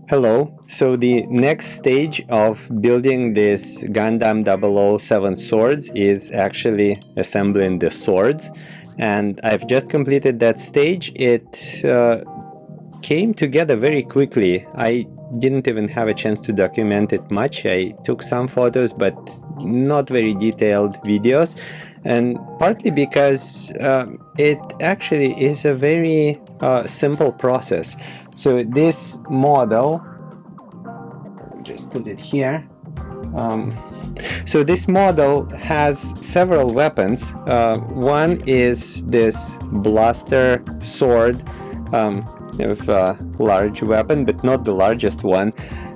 Hello. So the next stage of building this Gundam 007 swords is actually assembling the swords, and I've just completed that stage. It came together very quickly. I didn't even have a chance to document it much. I took some photos, but not very detailed videos, and partly because it actually is a very simple process. So this model, just put it here. So this model has several weapons. One is this blaster sword, of a large weapon, but not the largest one.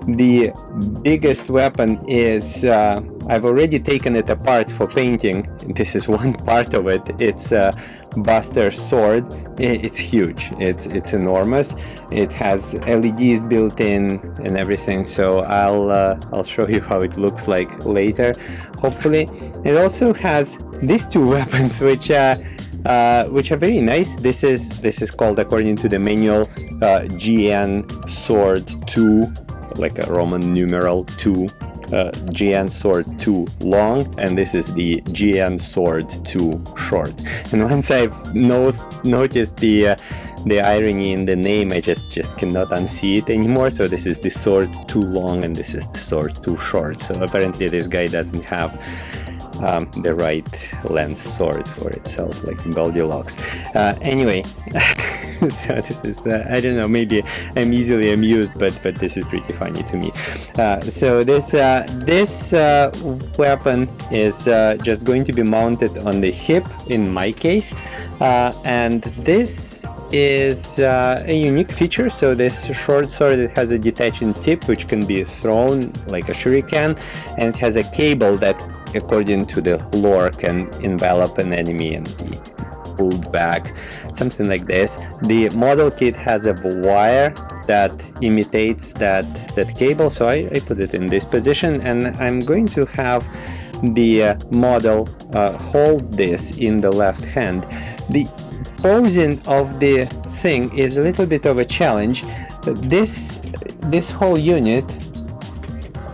The biggest weapon is, I've already taken it apart for painting. This is one part of it. It's a Buster sword. It's huge. It's enormous. It has LEDs built in and everything. So I'll show you how it looks like later, hopefully. It also has these two weapons, which are very nice. This is called, according to the manual, GN Sword 2, like a Roman numeral 2, GN Sword 2 long, and this is the GN Sword 2 short. And once I've noticed the irony in the name, I just cannot unsee it anymore. So this is the sword 2 long, and this is the sword 2 short. So apparently this guy doesn't have the right length sword for itself, like Goldilocks. Anyway, so this is, I don't know, maybe I'm easily amused, but this is pretty funny to me. So this weapon is just going to be mounted on the hip in my case, and this is a unique feature. So this short sword, it has a detaching tip which can be thrown like a shuriken, and it has a cable that, according to the lore, can envelop an enemy and be pulled back, something like this. The model kit has a wire that imitates that cable, so I put it in this position, and I'm going to have the model hold this in the left hand. The posing of the thing is a little bit of a challenge. This whole unit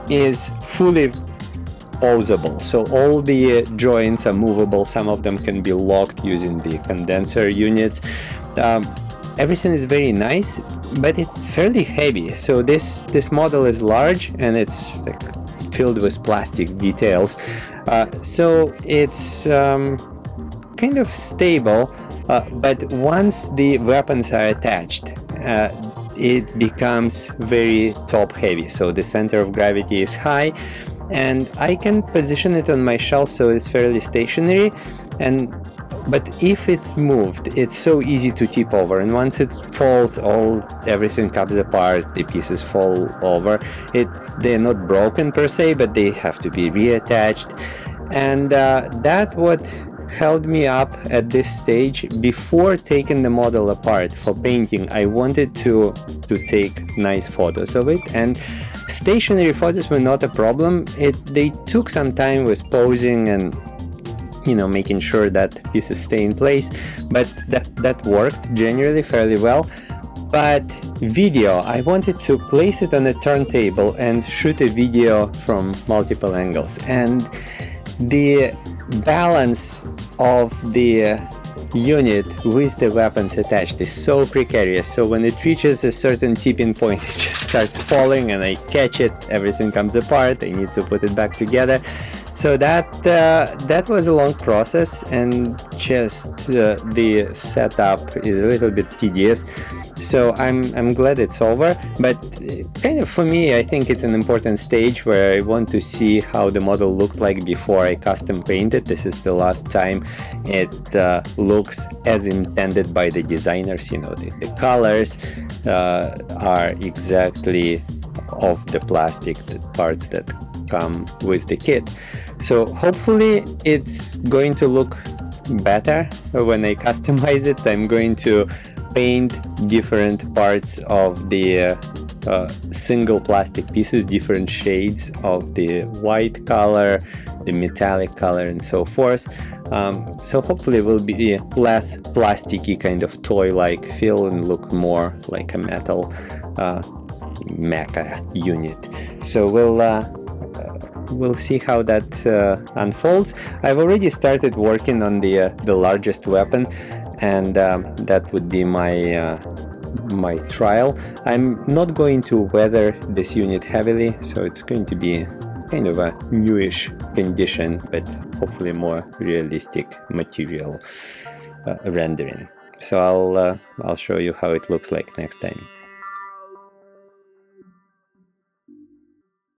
is fully posable, so all the joints are movable. Some of them can be locked using the condenser units. Everything is very nice, but it's fairly heavy. So this model is large, and it's like filled with plastic details, so it's kind of stable, but once the weapons are attached, it becomes very top heavy. So the center of gravity is high, and I can position it on my shelf so it's fairly stationary, but if it's moved, it's so easy to tip over, and once it falls, everything comes apart, the pieces fall over. They're not broken per se, but they have to be reattached, and that what held me up at this stage. Before taking the model apart for painting, I wanted to take nice photos of it, and stationary photos were not a problem. They took some time with posing and making sure that pieces stay in place, but that worked generally fairly well. But video, I wanted to place it on a turntable and shoot a video from multiple angles, and the balance of the unit with the weapons attached is so precarious. So when it reaches a certain tipping point, it just starts falling, and I catch it, everything comes apart, I need to put it back together. So that was a long process, and just the setup is a little bit tedious. So I'm glad it's over, but kind of for me, I think it's an important stage where I want to see how the model looked like before I custom paint it. This is the last time it looks as intended by the designers. The colors are exactly of the plastic, the parts that come with the kit. So hopefully it's going to look better when I customize it. I'm going to paint different parts of the single plastic pieces, different shades of the white color, the metallic color, and so forth. So hopefully it will be less plasticky, kind of toy-like feel, and look more like a metal mecha unit. So we'll see how that unfolds. I've already started working on the largest weapon, and that would be my trial. I'm not going to weather this unit heavily, so it's going to be kind of a newish condition, but hopefully more realistic material rendering. So I'll show you how it looks like next time.